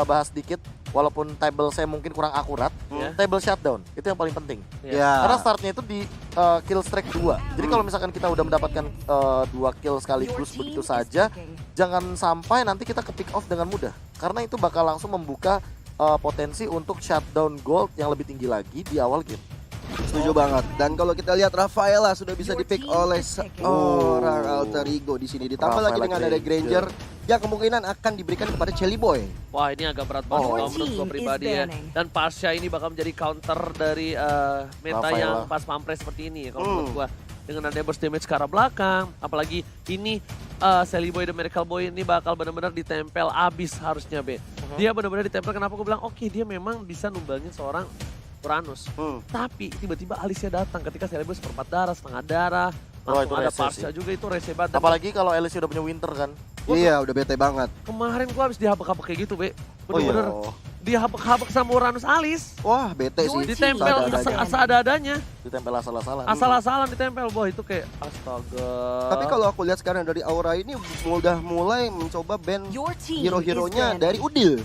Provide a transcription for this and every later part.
bahas dikit. Walaupun table saya mungkin kurang akurat, table shutdown itu yang paling penting. Karena startnya itu di kill streak 2. Jadi kalau misalkan kita udah mendapatkan 2 kill sekaligus begitu saja, jangan sampai nanti kita ke pick off dengan mudah. Karena itu bakal langsung membuka potensi untuk shutdown gold yang lebih tinggi lagi di awal game. Setuju banget. Dan kalau kita lihat Rafaela sudah bisa dipick oleh seorang alter ego di sini. Ditambah lagi dengan ada Granger yang kemungkinan akan diberikan kepada Chelly Boy. Wah, ini agak berat banget kalau menurut gue pribadi ya. Dan Pasha ini bakal menjadi counter dari meta yang pas pampres seperti ini ya kalau menurut gue. Dengan ada burst damage ke arah belakang, apalagi ini Chelly Boy dan Miracle Boy ini bakal benar-benar ditempel abis harusnya B. Dia benar-benar ditempel, kenapa gue bilang oke, dia memang bisa numbangin seorang Uranus. Tapi tiba-tiba Alicia datang ketika Chelly Boy seperempat darah, setengah darah. Langsung ada Pasha juga, itu rese banget. Apalagi kalau Alicia udah punya Winter kan. Iya, udah bete banget. Kemarin gua habis dihabek-habek kayak gitu, Be. Bener-bener dihabek-habek sama Uranus Alis. Wah, bete sih. Ditempel asal-adanya. Ditempel asal-asalan. Asal-asalan ditempel, wah itu kayak astaga. Tapi kalau aku lihat sekarang dari Aura ini udah mulai mencoba ban hero-heronya dari Udil.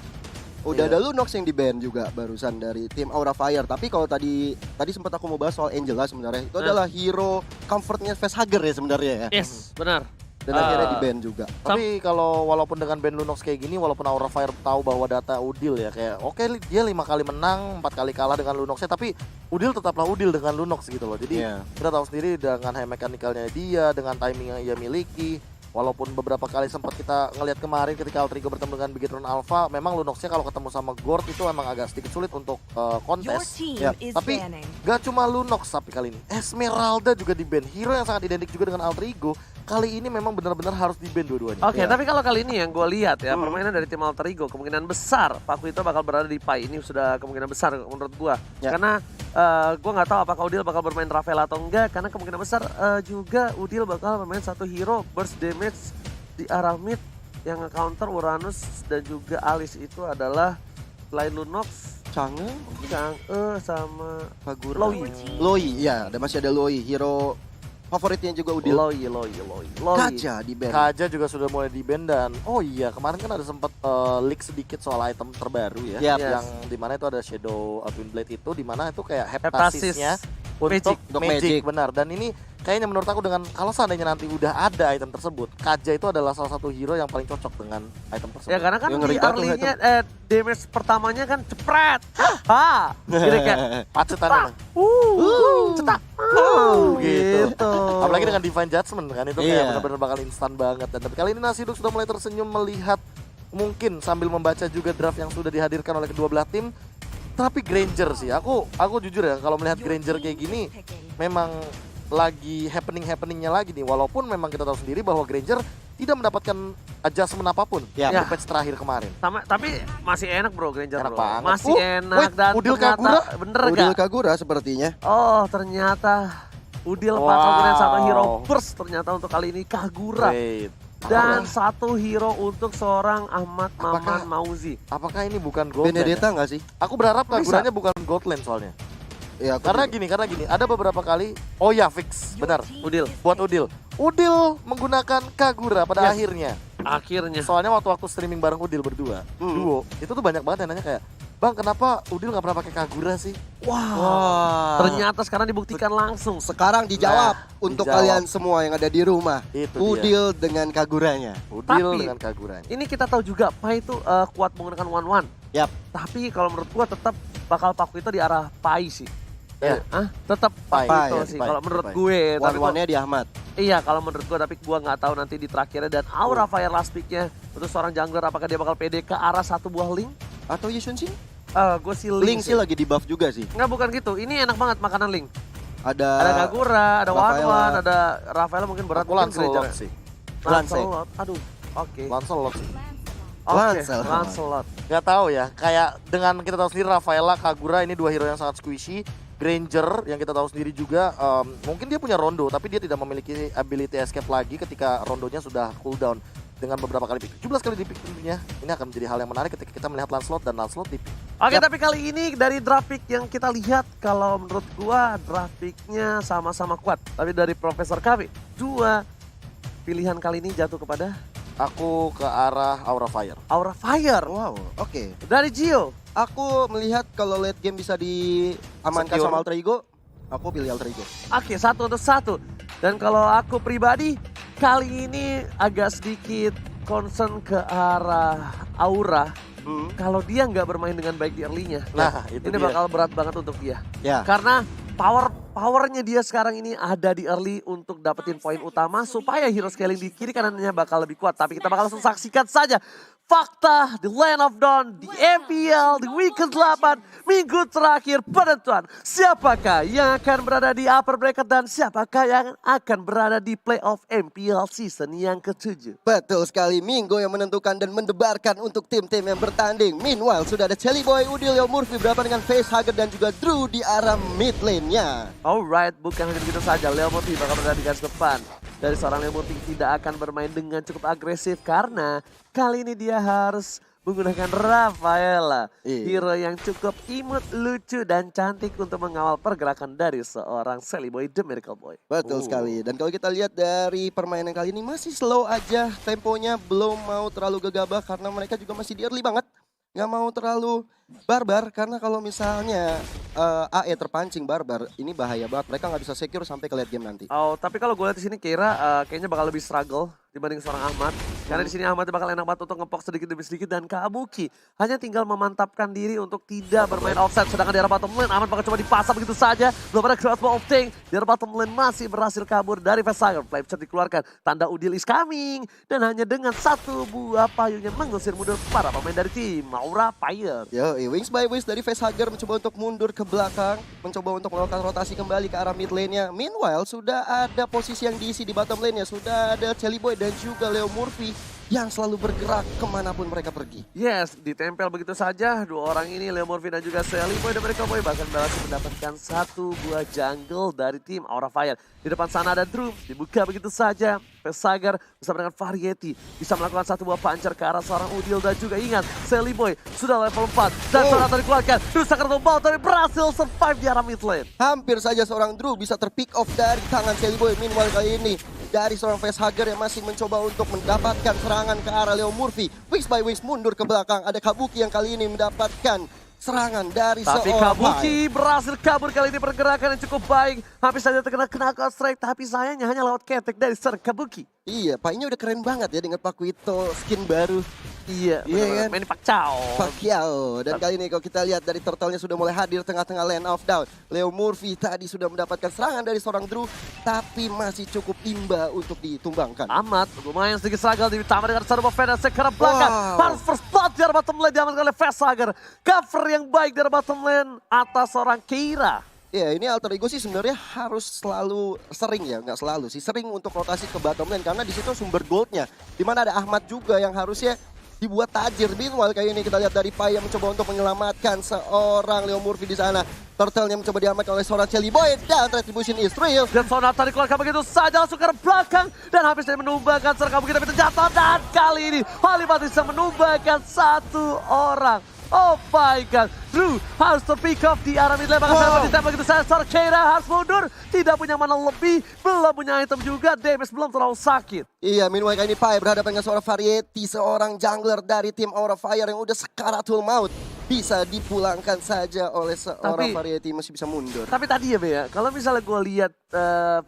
Udah ada Lunox yang di-ban juga barusan dari tim Aura Fire. Tapi kalau tadi sempat aku mau bahas soal Angela sebenarnya. Itu adalah hero comfortnya facehugger ya sebenarnya ya. Yes, benar. Dan akhirnya di-ban juga. Tapi kalau walaupun dengan ban Lunox kayak gini, walaupun Aura Fire tahu bahwa data Udil ya kayak oke, dia 5 kali menang, 4 kali kalah dengan Lunoxnya, tapi Udil tetaplah Udil dengan Lunox gitu loh. Jadi kita tahu sendiri dengan high mechanical-nya dia, dengan timing yang ia miliki. Walaupun beberapa kali sempat kita ngelihat kemarin ketika Alter Ego bertemu dengan Bigetron Alpha, memang Lunoxnya kalau ketemu sama Gord itu emang agak sedikit sulit untuk kontes. Tapi gak cuma Lunox tapi kali ini Esmeralda juga di-ban. Hero yang sangat identik juga dengan Alter Ego. Kali ini memang benar-benar harus di-ban dua-duanya. Oke, tapi kalau kali ini yang gue lihat ya, permainan dari tim Alter Ego kemungkinan besar Pakuito bakal berada di Pai. Ini sudah kemungkinan besar menurut gue. Karena gue nggak tahu apakah Udil bakal bermain Rafael atau enggak. Karena kemungkinan besar juga Udil bakal bermain satu hero burst damage di arah mid yang nge-counter Uranus dan juga Alice. Itu adalah selain Lunox, Chang'e sama Kagura. Loi. Iya, masih ada Loi, hero favoritnya juga Udil. Loi. Kaja di-ban. Kaja juga sudah mulai di-ban dan oh iya kemarin kan ada sempat leak sedikit soal item terbaru ya. Yang dimana itu ada Shadow Twin Blade itu dimana itu kayak heptasisnya untuk magic benar. Dan ini kayaknya menurut aku dengan kalau seandainya nanti udah ada item tersebut, Kaja itu adalah salah satu hero yang paling cocok dengan item tersebut. Ya karena kan di early-nya damage pertamanya kan cepret. Gitu kan. Pacetan emang. Cetak. Gitu. Apalagi dengan Divine Judgment kan itu kayak benar-benar bakal instan banget. Dan tapi kali ini Nasiduk sudah mulai tersenyum melihat mungkin sambil membaca juga draft yang sudah dihadirkan oleh kedua belah tim. Tapi Granger sih, aku jujur ya kalau melihat Granger kayak gini memang lagi happeningnya lagi nih. Walaupun memang kita tahu sendiri bahwa Granger tidak mendapatkan adjustment apapun di patch terakhir kemarin. Tapi masih enak bro Granger enak bro. Banget. Masih enak dan Udil Kagura bener Udil Kagura sepertinya. Oh ternyata Udil kemudian satu hero burst ternyata untuk kali ini Kagura. Dan satu hero untuk seorang Ahmad Maman Mauzi. Apakah ini bukan Goldland? Benedetta nggak sih? Aku berharap Kaguranya bukan Goldland soalnya. Ya, karena gini, ada beberapa kali, fix, benar, buat Udil menggunakan Kagura pada akhirnya. Soalnya waktu streaming bareng Udil berdua, duo, itu tuh banyak banget yang nanya kayak, Bang kenapa Udil nggak pernah pakai Kagura sih? Wah. Ternyata sekarang dibuktikan langsung. Sekarang dijawab untuk kalian semua yang ada di rumah. Udil dengan Kaguranya. Dengan Kaguranya. Ini kita tahu juga, Pai itu kuat menggunakan one-one. Tapi kalau menurut gua tetap bakal Pakuito di arah Pai sih. Tetap Pakuito sih kalau menurut gue. One-one-nya di Ahmad. Iya kalau menurut gue, tapi gue nggak tahu nanti di terakhirnya. Dan Aura Fire last pick-nya untuk seorang jungler, apakah dia bakal pede ke arah satu buah Link? Atau Yushun sih? Gue sih Link sih lagi di buff juga sih. Nggak, bukan gitu. Ini enak banget makanan Link. Ada Kagura, ada One-One, ada Rafael mungkin berat. Lancelot sih. Lancelot, aduh. Oke. Lancelot sih. Lancelot. Gak tahu ya, kayak dengan kita tahu sendiri Rafaela, Kagura ini dua hero yang sangat squishy. Granger yang kita tahu sendiri juga mungkin dia punya rondo tapi dia tidak memiliki ability escape lagi ketika rondonya sudah cooldown dengan beberapa kali pick. 17 kali di pick tentunya. Ini akan menjadi hal yang menarik ketika kita melihat Lancelot dan Lancelot di pick. Oke, tapi kali ini dari draft pick yang kita lihat, kalau menurut gua draft picknya sama-sama kuat. Tapi dari Profesor KB, dua pilihan kali ini jatuh kepada Aku ke arah Aura Fire. Aura Fire. Wow, oke. Dari Gio. Aku melihat kalau late game bisa diamankan Secure. sama Alter Ego, aku pilih Alter Ego. Oke, 1-1. Dan kalau aku pribadi, kali ini agak sedikit concern ke arah Aura. Kalau dia nggak bermain dengan baik di early-nya, Nah, itu ini dia. bakal berat banget untuk dia. Ya. Karena powernya dia sekarang ini ada di early untuk dapetin poin utama supaya hero scaling di kiri kanannya bakal lebih kuat. Tapi kita bakal langsung saksikan saja fakta di Land of Dawn, di MPL, di week ke-8, minggu terakhir penentuan. Siapakah yang akan berada di upper bracket dan siapakah yang akan berada di playoff MPL season yang ke-7. Betul sekali, minggu yang menentukan dan mendebarkan untuk tim-tim yang bertanding. Meanwhile, sudah ada Chelly Boy, Udil, Leo Murphy berhadapan dengan Facehugger dan juga Drew di arah mid lane-nya. Alright, bukan hanya begitu saja. Leo Murphy bakal berada di garis depan. Dari seorang Leo Murphy tidak akan bermain dengan cukup agresif karena kali ini dia harus menggunakan Rafaela. Hero yang cukup imut, lucu, dan cantik untuk mengawal pergerakan dari seorang Shelly Boy, The Miracle Boy. Betul sekali. Dan kalau kita lihat dari permainan kali ini masih slow aja. Temponya belum mau terlalu gegabah karena mereka juga masih di early banget. Nggak mau terlalu barbar karena kalau misalnya AE terpancing barbar, ini bahaya banget. Mereka nggak bisa secure sampai ke late game nanti. Oh, tapi kalau gue lihat di sini kira kayaknya bakal lebih struggle dibanding seorang Ahmad. Karena di sini Ahmad bakal enak banget untuk ngepok sedikit demi sedikit dan Kabuki hanya tinggal memantapkan diri untuk tidak bermain offset. Sedangkan di arah bottom lane Ahmad bakal coba dipasang begitu saja. Belum ada crossbow of thing. Di arah bottom lane masih berhasil kabur dari Facehugger. Flameshot dikeluarkan. Tanda Udil is coming. Dan hanya dengan satu buah payung yang mengusir mundur para pemain dari tim Aura Fire. Yo, Wings by Wings dari Facehugger mencoba untuk mundur ke belakang. Mencoba untuk melakukan rotasi kembali ke arah mid lane-nya. Meanwhile, sudah ada posisi yang diisi di bottom lane-nya. Sudah ada Chelly Boy dan juga Leo Murphy yang selalu bergerak kemanapun mereka pergi. Yes, ditempel begitu saja. Dua orang ini, Leo Murphy dan juga Shelly Boy dan Miracle Boy bahkan berhasil mendapatkan satu buah jungle dari tim Aura Fire. Di depan sana ada Drew, dibuka begitu saja. Facehugger bersama dengan Variety bisa melakukan satu buah puncher ke arah seorang Udil dan juga ingat, Shelly Boy sudah level 4 dan Sonata dikeluarkan. Drew Sakar Tombal tapi berhasil survive di arah mid lane. Hampir saja seorang Drew bisa terpick off dari tangan Chelly Boy. Meanwhile kali ini dari seorang Facehugger yang masih mencoba untuk mendapatkan serangan ke arah Leo Murphy. Wings by Wings mundur ke belakang. Ada Kabuki yang kali ini mendapatkan serangan dari tapi seorang Kabuki berhasil kabur kali ini, pergerakan yang cukup baik. Hampir saja terkena knockout strike tapi sayangnya hanya lewat ketek dari seorang Kabuki. Iya, Painya udah keren banget ya dengan Pakuito skin baru. Iya, Iya kan? main Pacquiao. Pacquiao. Dan kali ini kalau kita lihat dari turtle-nya sudah mulai hadir tengah-tengah Land of Dawn. Leo Murphy tadi sudah mendapatkan serangan dari seorang Drew, tapi masih cukup imba untuk ditumbangkan. Amat lumayan sedikit struggle ditambah dengan satu buff dan sekarang belakang. Harus first blood di arah bottom lane diamankan oleh Facehugger. Cover yang baik dari bottom lane atas seorang Keira. Ya, ini Alter Ego sih sebenarnya harus selalu sering ya, nggak selalu sih, sering untuk rotasi ke bottom lane karena di situ sumber goldnya. Dimana ada Ahmad juga yang harusnya dibuat tajir. Meanwhile kayak ini kita lihat dari Pai yang mencoba untuk menyelamatkan seorang Leo Murphy di sana. Turtle-nya mencoba diamankan oleh seorang Chelly Boy dan Retribution is real. Dan Sonata dikeluarkan begitu saja langsung ke belakang dan habis dari menumbangkan serang Kabuki tapi terjatuh dan kali ini Halimati bisa menumbangkan satu orang. Oh my god, Drew harus terpick off di arah mid lane. Maka ditembak begitu saja, seorang Keira harus mundur. Tidak punya mana lebih, belum punya item juga, damage belum terlalu sakit. Iya, meanwhile kali ini Pai berhadapan dengan seorang Variety, seorang jungler dari tim Aura Fire yang udah sekaratul maut. Bisa dipulangkan saja oleh seorang Variety, masih bisa mundur. Tapi tadi ya Bea, kalau misalnya gue lihat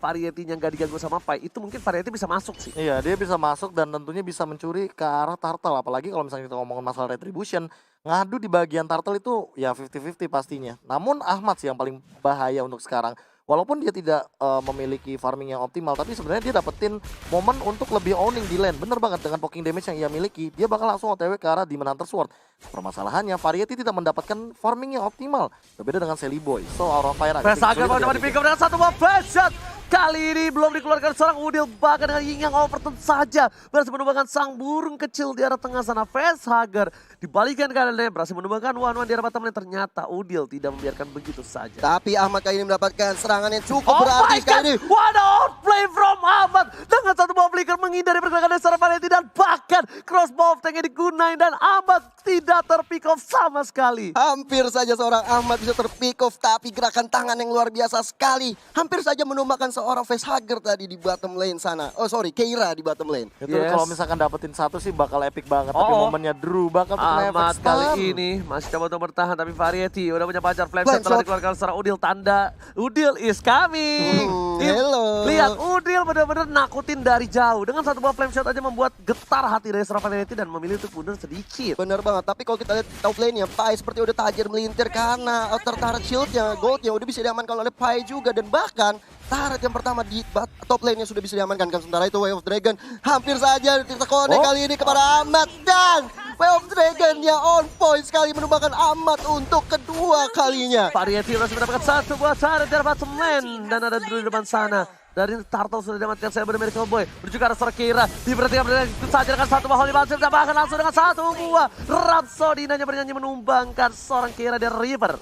Variety-nya nggak diganggu sama Pai, itu mungkin Variety bisa masuk sih. Iya, dia bisa masuk dan tentunya bisa mencuri ke arah turtle. Apalagi kalau misalnya kita ngomongin masalah retribution, ngadu di bagian turtle itu ya 50-50 pastinya. Namun Ahmad sih yang paling bahaya untuk sekarang. Walaupun dia tidak memiliki farming yang optimal, tapi sebenarnya dia dapetin momen untuk lebih owning di lane. Bener banget, dengan poking damage yang ia miliki, dia bakal langsung OTW ke arah Demon Hunter Sword. Permasalahannya, Variety tidak mendapatkan farming yang optimal. Berbeda dengan Shelly Boy. So, Aura Fire Facehugger mau coba di-pick up dengan satu buah flash shot. Kali ini belum dikeluarkan seorang Udil, bahkan dengan Ying yang overturn saja berhasil menumbangkan sang burung kecil di arah tengah sana. Facehugger dibalikan kanan, berhasil menumbangkan one-one di arah bottom lane. Ternyata Udil tidak membiarkan begitu saja. Tapi Ahmad kali ini mendapatkan serangan yang cukup berarti kali ini. What a outplay from Ahmad dengan satu buah flicker menghindari pergerakan dari seorang Variety dan bahkan crossbow of tank-nya digunain dan Ahmad tidak terpick off sama sekali. Hampir saja seorang Ahmad bisa terpick off, tapi gerakan tangan yang luar biasa sekali. Hampir saja menumbangkan seorang facehugger tadi di bottom lane sana. Oh sorry, Keira di bottom lane. Itu kalau misalkan dapetin satu sih bakal epic banget. Tapi momennya Drew bakal kena efek Amat stun. kali ini masih coba untuk bertahan, tapi Variety udah punya pacar flame shot telah dikeluarkan secara Udil, tanda Udil is coming. Hello. Lihat Udil benar-benar nakutin dari jauh. Dengan satu buah flame shot aja membuat getar hati dari seorang Variety dan memilih untuk mundur sedikit. Bener banget, tapi kalau kita lihat top lane-nya, Pai seperti udah tajir melintir karena outer turret shield-nya, gold-nya udah bisa diamankan oleh Pai juga. Dan bahkan turret yang pertama di top lane-nya sudah bisa diamankan kan. Sementara itu Way of Dragon hampir saja ditekonek kali ini kepada Ahmad. Dan Way of Dragon-nya on point sekali menumbangkan Ahmad untuk kedua kalinya. Variety masih mendapatkan satu buah turret dari bottom lane. Dan ada Drew di depan sana. Dari Turtle sudah diamankan saya benar Cowboy. Menuju ke arah seorang Keira. Diperhatikan saja dengan satu buah Holy Bouncer. Dan bahkan langsung dengan satu buah Rhapsody. Hanya bernyanyi menumbangkan seorang Keira dari Reaper.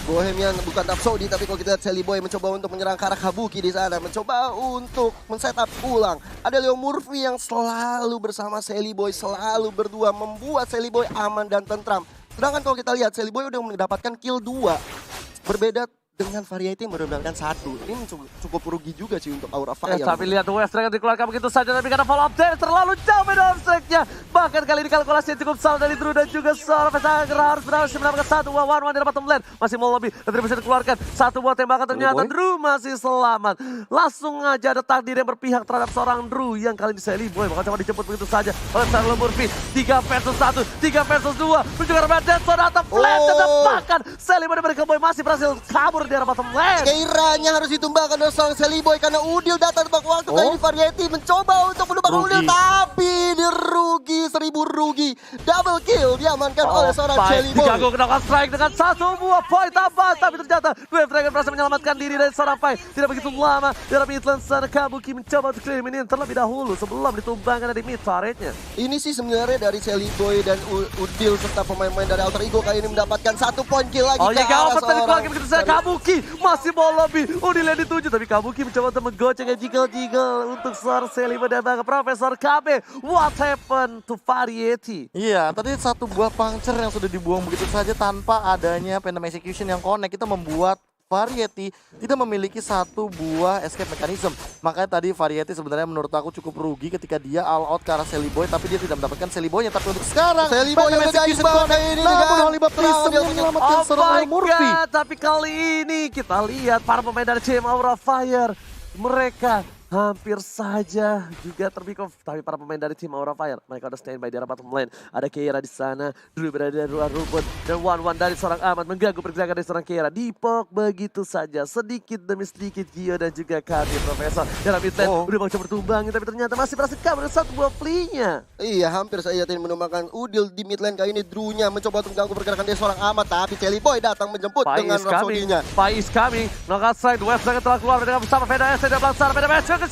Bohemian bukan Rhapsody, tapi kalau kita lihat Sally Boy mencoba untuk menyerang ke arah Kabuki di sana. Mencoba untuk men-setup ulang. Ada Leo Murphy yang selalu bersama Sally Boy. Selalu berdua membuat Sally Boy aman dan tentram. Sedangkan kalau kita lihat Sally Boy udah mendapatkan kill 2. Berbeda dengan Variety yang mendapatkan 1. Ini cukup rugi juga sih untuk Aura Fire. Tapi lihat West Dragon dikeluarkan begitu saja, tapi karena follow up dari terlalu jauh beda strike-nya. Bahkan kali ini kalkulasinya cukup salah dari Drew dan juga seorang Facehugger harus berhasil mendapatkan satu buah one-one dari bottom lane. Masih mau lebih, tapi bisa dikeluarkan satu buah tembakan, ternyata Drew masih selamat. Langsung aja ada takdir yang berpihak terhadap seorang Drew yang kali ini Sally Boy bakal coba dijemput begitu saja oleh Charles Murphy. 3 versus 1, 3 versus 2. Menuju ke arah Deadson atau flash dan bahkan Sally Boy dari Boy masih berhasil kabur di arah bottom lane. Keiranya harus ditumbangkan oleh seorang Sally Boy karena Udil datang tepat waktu. Kali ini Variety mencoba untuk menumbangkan Udil, tapi dirugi, 1000 rugi. Double kill diamankan oleh seorang Sally Boy. Diganggu kena strike dengan satu buah poin tambah, tapi ternyata Wave Dragon berhasil menyelamatkan diri dari seorang Pai. Tidak begitu lama dari midland sana Kabuki mencoba untuk clear minion terlebih dahulu sebelum ditumbangkan dari mid turretnya. Ini sih sebenarnya dari Sally Boy dan Udil serta pemain-pemain dari Alter Ego kali ini mendapatkan 1 poin kill lagi ke arah seorang begitu saya Kabuki masih mau lebih. Udil yang dituju, tapi Kabuki mencoba untuk menggocek jiggle-jiggle untuk seorang Sally Boy dan ke Profesor KB. What happened to Variety? Iya, tadi satu buah puncture yang sudah dibuang begitu saja tanpa adanya Phantom Execution yang connect. Itu membuat Variety tidak memiliki satu buah escape mechanism. Makanya tadi Variety sebenarnya menurut aku cukup rugi ketika dia all out ke arah Sally Boy, tapi dia tidak mendapatkan Sally Boy-nya. Tapi untuk sekarang Sally Boy yang execution connect ini namun Holy Baptism yang menyelamatkan seorang Murphy. Tapi kali ini kita lihat para pemain dari Team Aura Fire, mereka hampir saja juga terpick off, tapi para pemain dari tim Aura Fire mereka udah standby di arah bottom lane. Ada Keira di sana, Drew berada di luar rumput dan one-one dari seorang Ahmad mengganggu pergerakan dari seorang Keira. Dipok begitu saja, sedikit demi sedikit Gio dan juga Kami Profesor dalam mid lane udah mau coba bertumbang, tapi ternyata masih berhasil kabur dengan satu buah flea-nya. Iya, hampir saja tim menumbangkan Udil di mid lane. Kali ini Drew-nya mencoba untuk mengganggu pergerakan dari seorang Ahmad, tapi Sally Boy datang menjemput dengan Rhapsody-nya. Pai is coming, knockout strike, West Dragon telah keluar dengan bersama Veda S, tidak bersama Veda S,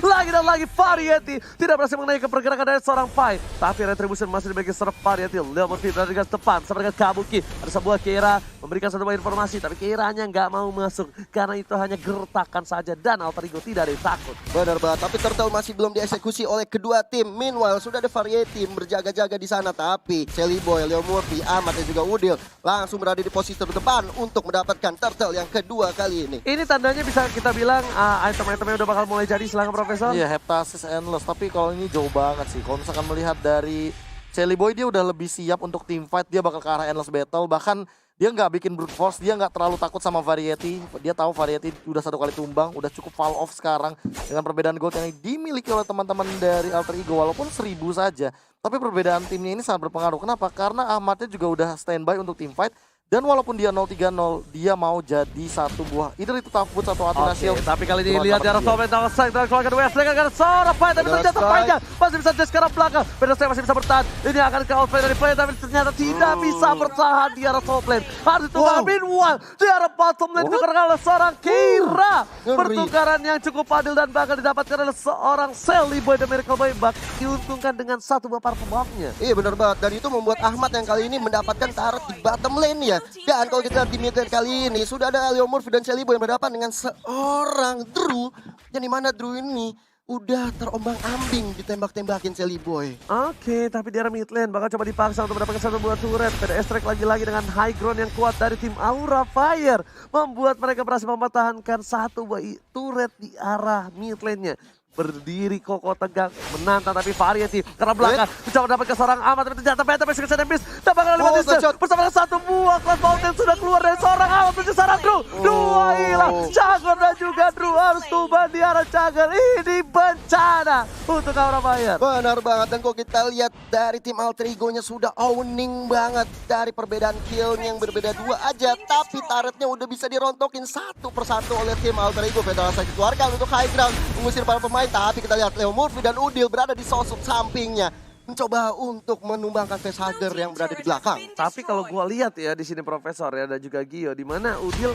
lagi dan lagi Variety tidak berhasil mengenai pergerakan dari seorang Pai, tapi Retribution masih dibagi serap Variety. Leo Murphy berada dengan depan sama dengan Kabuki. Ada sebuah Keira memberikan satu buah informasi, tapi Keiranya nggak mau masuk karena itu hanya gertakan saja dan Alter Ego tidak ada yang takut. Benar banget, tapi Turtle masih belum dieksekusi oleh kedua tim. Meanwhile sudah ada Variety berjaga-jaga di sana, tapi Sally Boy, Leo Murphy, Ahmad dan juga Udil langsung berada di posisi terdepan untuk mendapatkan Turtle yang kedua kali ini. Ini tandanya bisa kita bilang item-itemnya udah bakal mulai jadi silakan Profesor. Iya, Heptasis Endless, tapi kalau ini jauh banget sih. Kalau misalkan melihat dari Sally Boy, dia udah lebih siap untuk team fight, dia bakal ke arah Endless Battle. Bahkan dia nggak bikin brute force, dia nggak terlalu takut sama Variety. Dia tahu Variety udah satu kali tumbang, udah cukup fall off sekarang. Dengan perbedaan gold yang dimiliki oleh teman-teman dari Alter Ego, walaupun 1000 saja. Tapi perbedaan timnya ini sangat berpengaruh. Kenapa? Karena Ahmadnya juga udah standby untuk team fight. Dan walaupun dia 0-3-0, dia mau jadi satu buah. Itu tough boot atau Athena Shield. Tapi kali ini lihat di arah top lane strike dan keluarkan West Dragon karena seorang Pai, tapi ternyata Pai-nya masih bisa dash ke arah belakang. Beda saya masih bisa bertahan. Ini akan ke outplay dari play, tapi ternyata tidak bisa bertahan di arah top lane. Harus ditunggu meanwhile di arah bottom lane dikeluarkan oleh seorang Keira. Pertukaran yang cukup adil dan bakal didapatkan oleh seorang Sally Boy dan Miracle Boy. Diuntungkan dengan satu buah parfum buff-nya. Iya benar banget, dan itu membuat Ahmad yang kali ini mendapatkan turret di bottom lane ya. Dan kalau kita lihat di mid lane kali ini sudah ada Leo Murphy dan Sally Boy yang berhadapan dengan seorang Drew, yang dimana Drew ini udah terombang-ambing ditembak-tembakin Shelly Boy. Oke, tapi di arah mid lane bakal coba dipaksa untuk mendapatkan satu buah turret. PDS Strike lagi-lagi dengan high ground yang kuat dari tim Aura Fire. Membuat mereka berhasil mempertahankan satu buah turret di arah mid lane-nya. Berdiri kokoh tegak, menantang tapi Variety karena belakang mencoba mendapatkan seorang amat tapi ternyata Beta masih kesan miss. Dapatkan 5 distance bersama dengan satu buah Class Mountain sudah keluar dari seorang amat menuju seorang Drew. Dua hilang, Jagger dan juga Drew harus tumbang di arah Jagger. Ini bencana untuk Aura Fire. Benar banget, dan kok kita lihat dari tim Alter Ego-nya sudah owning banget dari perbedaan kill yang berbeda 2 aja, tapi turretnya udah bisa dirontokin satu persatu oleh tim Alter Ego. Beta rasa dikeluarkan untuk high ground mengusir para pemain. Tapi kita lihat Leo Murphy dan Udil berada di sosok sampingnya, mencoba untuk menumbangkan facehugger yang berada di belakang. Tapi kalau gua lihat ya di sini Profesor ya dan juga Gio, di mana Udil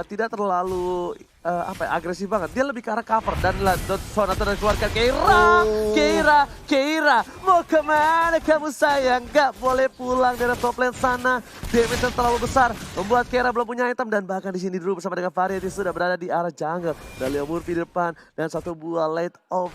tidak terlalu agresif banget. Dia lebih ke arah cover dan Sonato dan keluarkan Keira, mau kemana kamu sayang? Gak boleh pulang dari top lane sana. Damage yang terlalu besar membuat Keira belum punya item, dan bahkan di sini dulu bersama dengan Variety sudah berada di arah jungle. Dan Leo Murphy di depan dan satu buah light off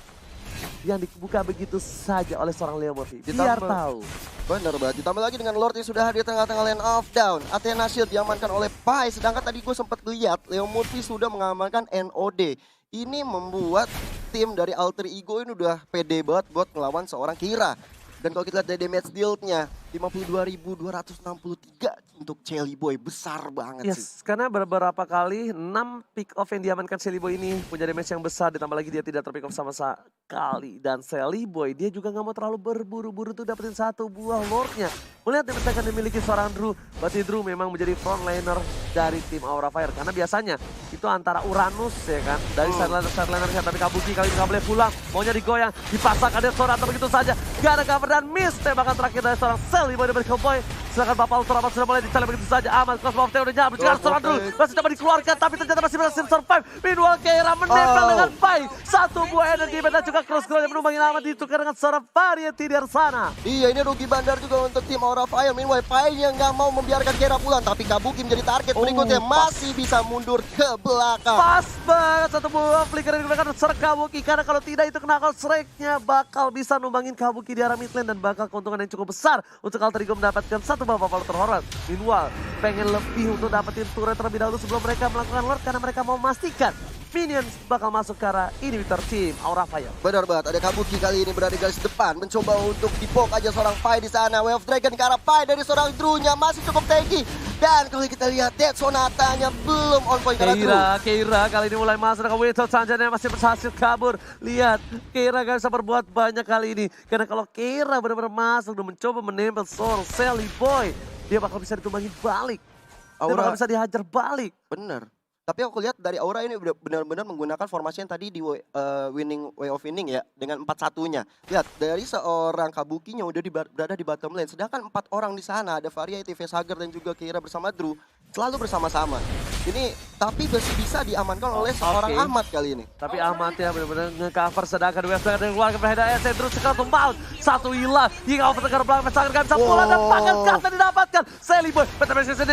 yang dibuka begitu saja oleh seorang Leo Murphy. Biar tahu. Bener banget, ditambah lagi dengan Lord yang sudah hadir tengah-tengah lane of down. Athena Shield diamankan oleh Pai, sedangkan tadi gue sempat lihat Leo Murphy sudah mengamankan NOD. Ini membuat tim dari Alter Ego ini udah pede banget buat ngelawan seorang Keira. Dan kalau kita lihat dari damage deal-nya, 52.263 untuk Shelly Boy, besar banget sih. Karena beberapa kali 6 pick off yang diamankan Shelly Boy ini punya damage yang besar, ditambah lagi dia tidak terpick off sama sekali. Dan Shelly Boy dia juga nggak mau terlalu berburu-buru tuh dapetin satu buah Lordnya. Melihat damage yang dimiliki seorang Drew, berarti Drew memang menjadi frontliner dari tim Aura Fire. Karena biasanya itu antara Uranus ya kan, dari sideliner, tapi Kabuki kali ini nggak boleh pulang, maunya digoyang, dipasangkan dia Sonato begitu saja, gak ada cover dan miss tembakan terakhir dari seorang Shelly Boy dari Cowboy. Sedangkan Bapak Ultraman sudah mulai dicari begitu saja. Aman, Cross Mountain udah nyampe juga seorang Drew, masih coba dikeluarkan tapi ternyata masih berhasil survive. Meanwhile Keira menempel dengan Pai, satu buah energi dan juga cross ground yang menumbangin aman ditukar dengan seorang Variety di sana. Iya, ini rugi bandar juga untuk tim Aura Fire. Meanwhile Pai yang nggak mau membiarkan Keira pulang, tapi Kabuki menjadi target berikutnya, masih bisa mundur ke belakang. Pas banget satu buah flicker yang digunakan seorang Kabuki, karena kalau tidak itu knuckle strike-nya bakal bisa numbangin Kabuki di arah mid lane dan bakal keuntungan yang cukup besar untuk Alter Ego mendapatkan satu buah Vault terhormat. Meanwhile pengen lebih untuk dapetin turret terlebih dahulu sebelum mereka melakukan Lord, karena mereka mau memastikan minions bakal masuk ke arah inhibitor team Aura Fire. Benar banget, ada Kabuki kali ini berada di garis depan, mencoba untuk dipok aja seorang Pai di sana. Wave of Dragon ke arah Pai dari seorang Drew-nya masih cukup tanky. Dan kalau kita lihat Dead Sonatanya belum on point karena Drew. Keira kali ini mulai masuk ke Winter Sanjana masih berhasil kabur. Lihat, Keira gak bisa berbuat banyak kali ini. Karena kalau Keira benar-benar masuk dan mencoba menempel seorang Shelly Boy, dia bakal bisa ditumbangin balik. Dia bakal bisa dihajar balik. Bener. Tapi aku lihat dari Aura ini benar-benar menggunakan formasi yang tadi di winning way of winning ya, dengan 4-1-nya. Lihat, dari seorang Kabukinya udah berada di bottom lane, sedangkan 4 orang di sana, ada Variety, Facehugger dan juga Keira bersama Drew, selalu bersama-sama. Ini tapi masih bisa diamankan oleh seorang Ahmad kali ini. Tapi Ahmad ya benar-benar nge-cover, sedangkan West dengan keluarga Berhidayat, Drew sekarang tumbang. Satu hilang, hingga over ke belakang, Facehugger gak bisa pulang dan pakan kata didapatkan. Shelly Boy, Petra masih bisa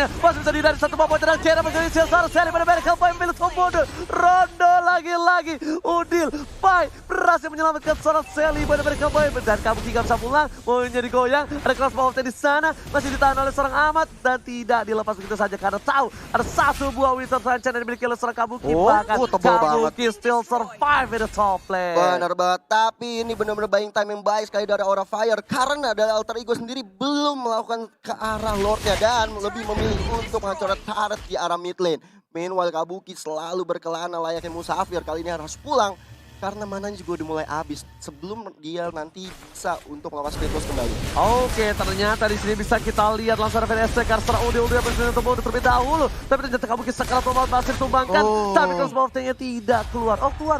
dihindari satu bawah dan Keira menjadi silsar. Shelly benar-benar Pai memilih Tombodo, Rondo lagi-lagi, Udil, Pai berhasil menyelamatkan seorang Shelly Boy dari Pai, dan Kabuki gak bisa pulang, mau jadi goyang, ada Cross Mountain di sana, masih ditahan oleh seorang Ahmad dan tidak dilepas begitu saja karena tahu ada satu buah Winter Sunshine yang dimiliki oleh seorang Kabuki, bahkan Kabuki still survive in the top lane. Benar banget, tapi ini benar-benar buying time yang baik sekali dari Aura Fire karena dari Alter Ego sendiri belum melakukan ke arah Lordnya dan lebih memilih untuk menghancurkan turret di arah mid lane. Meanwhile Kabuki selalu berkelana layaknya musafir, kali ini harus pulang karena mananya juga udah mulai habis sebelum dia nanti bisa untuk melawan Kratos kembali. Oke, ternyata di sini bisa kita lihat langsung ada VST karena Udil berhasil untuk terlebih dahulu, tapi ternyata Kabuki sekarang tombol berhasil tumbangkan, tapi crossbow of tank-nya tidak keluar. Oh, keluar.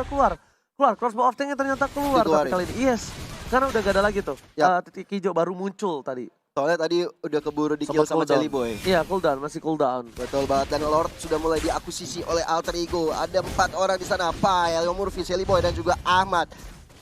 Crossbow of tank-nya ternyata keluar tapi kali ini. Yes, karena udah gak ada lagi tuh. Titik hijau baru muncul tadi. Soalnya tadi udah keburu di kill sama Shelly Boy. Iya, cooldown, masih cooldown. Betul banget, dan Lord sudah mulai diakusisi oleh Alter Ego. Ada 4 orang di sana, Pai, Leo Murphy, Shelly Boy dan juga Ahmad.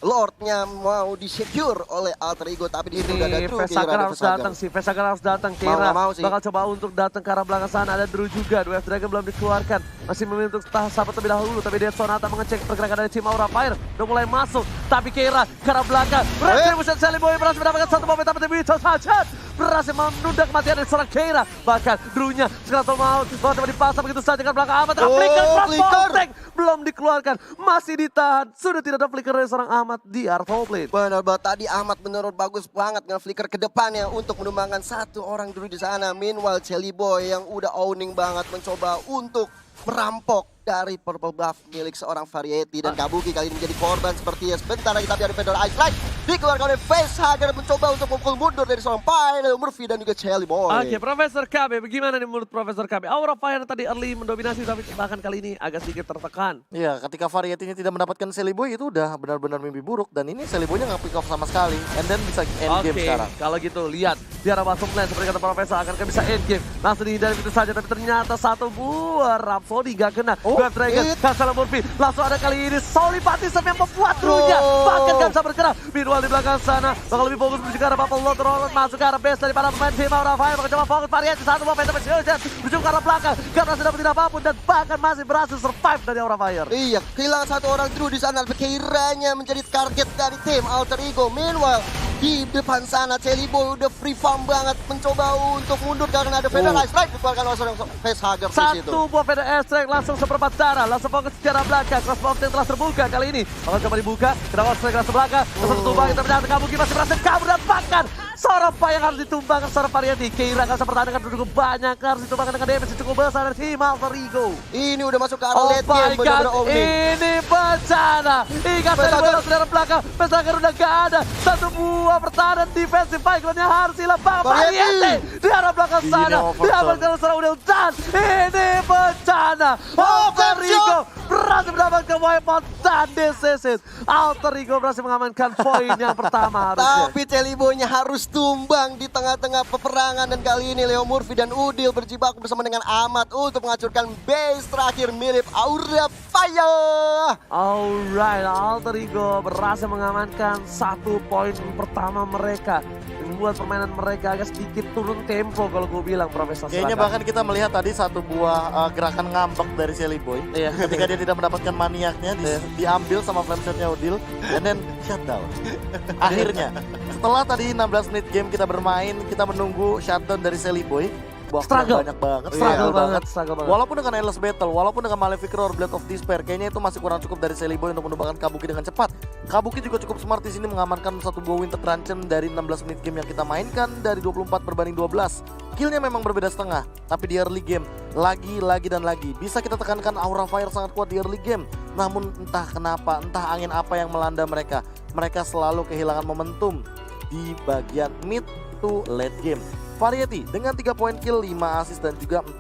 Lordnya mau di-secure oleh Alter Ego, tapi di sini udah ada Drew. Facehugger harus datang sih, Facehugger harus datang. Kira bakal coba untuk datang ke arah belakang sana, ada Drew juga, Wave Dragon belum dikeluarkan. masih memilih untuk sahabat terlebih dahulu. Tapi Dead Sonata mengecek pergerakan dari tim Aura Fire. Udah mulai masuk, tapi Keira ke arah belakang. Retribution Seliboy berhasil mendapatkan satu momen, tapi bisa saja berhasil menunda kematian dari seorang Keira. Bahkan Drunya sekarang mau coba dipasang begitu saja ke belakang Ahmad. Flicker Frostboltek belum dikeluarkan, masih ditahan. Sudah tidak ada flicker dari seorang Ahmad di Arthur Blade. Benar banget, tadi Ahmad menurut bagus banget nge-flicker ke depannya untuk menumbangkan satu orang dulu di sana. Meanwhile Celiboy yang udah owning banget mencoba untuk merampok dari purple buff milik seorang Variety, dan Kabuki kali ini menjadi korban sepertinya. Sebentar lagi tapi ada Fedor Ice Light dikeluarkan oleh Facehugger mencoba untuk memukul mundur dari seorang Pyro, Murphy dan juga Celiboy. Oke, Profesor KB, bagaimana nih menurut Profesor KB? Aura Fire tadi early mendominasi tapi bahkan kali ini agak sedikit tertekan. Iya, ketika Variety-nya tidak mendapatkan Celiboy itu udah benar-benar mimpi buruk, dan ini Celiboy-nya nggak pick off sama sekali. And then bisa end game sekarang. Kalau gitu lihat di arah masuk lane seperti kata Profesor akan bisa end game. Langsung dihindari itu saja, tapi ternyata satu buah Rhapsody gak kena. Grab Dragon, Kasala Murphy. Langsung ada kali ini Solipatism yang membuat Drunya bahkan gak bisa bergerak. Meanwhile di belakang sana bakal lebih fokus menuju ke arah Bubble Lord. Roland masuk ke arah base dari para pemain tim Aura Fire. Bakal coba fokus Variety satu momen tapi menuju ke arah belakang. Gak berhasil dapat tidak apapun dan bahkan masih berhasil survive dari Aura Fire. Iya, kehilangan satu orang Drew di sana. Keiranya menjadi target dari tim Alter Ego. Meanwhile di depan sana Celiboy udah free farm banget mencoba untuk mundur karena ada Fedor Ice Strike dikeluarkan oleh seorang Facehugger di situ. Satu buah Fedor Ice Strike langsung seperempat darah, langsung fokus ke arah belakang. Crossbow yang telah terbuka kali ini. Bakal coba dibuka, kenapa Strike langsung belakang. Langsung tumbang, kita ternyata Kabuki masih berhasil kabur dan bahkan seorang yang harus ditumbangkan seorang Variety. Keira akan pertahankan cukup banyak, harus ditumbangkan dengan damage cukup besar dari tim Alter Ego. Ini udah masuk ke arah late game, benar-benar owning. Ini bencana. Ikat dari bola dari belakang, Facehugger udah gak ada. Satu buah pertahanan defensive backline-nya harus hilang. Variety di arah belakang sana, diamankan seorang Udil dan ini bencana. Alter Ego berhasil mendapatkan wipeout dan this is it. Alter Ego berhasil mengamankan poin yang pertama harusnya. Tapi Celiboy-nya harus tumbang di tengah-tengah peperangan, dan kali ini Leo Murphy dan Udil berjibaku bersama dengan Ahmad untuk menghancurkan base terakhir mirip Aura Fire. Alright, Alter Ego berhasil mengamankan satu poin pertama mereka. Membuat permainan mereka agak sedikit turun tempo kalau gue bilang, Profesor. Kayaknya bahkan kita melihat tadi satu buah gerakan ngambek dari Celiboy. Ketika dia tidak mendapatkan maniaknya, diambil sama flameshotnya Udil, and then shutdown. Akhirnya, setelah tadi 16 menit game kita bermain, kita menunggu shutdown dari Celiboy. Struggle banyak banget, struggle banget. Walaupun dengan Endless Battle, walaupun dengan Malefic Roar, Blade of Despair, kayaknya itu masih kurang cukup dari Celiboy untuk menumbangkan Kabuki dengan cepat. Kabuki juga cukup smart di sini mengamankan satu buah Winter Truncheon dari 16 menit game yang kita mainkan dari 24 berbanding 12. Killnya memang berbeda setengah, tapi di early game lagi dan lagi bisa kita tekankan Aura Fire sangat kuat di early game. Namun entah kenapa, entah angin apa yang melanda mereka, mereka selalu kehilangan momentum di bagian mid to late game. Variety dengan 3 poin kill, 5 assist dan juga 4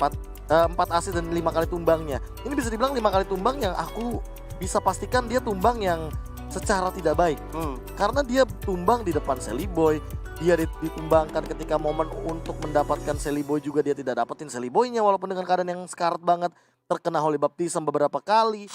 assist dan 5 kali tumbangnya. Ini bisa dibilang 5 kali tumbang yang aku bisa pastikan dia tumbang yang secara tidak baik. Karena dia tumbang di depan Celiboy, dia ditumbangkan ketika momen untuk mendapatkan Celiboy juga dia tidak dapetin Celiboy-nya walaupun dengan keadaan yang sekarat banget, terkena Holy Baptism beberapa kali.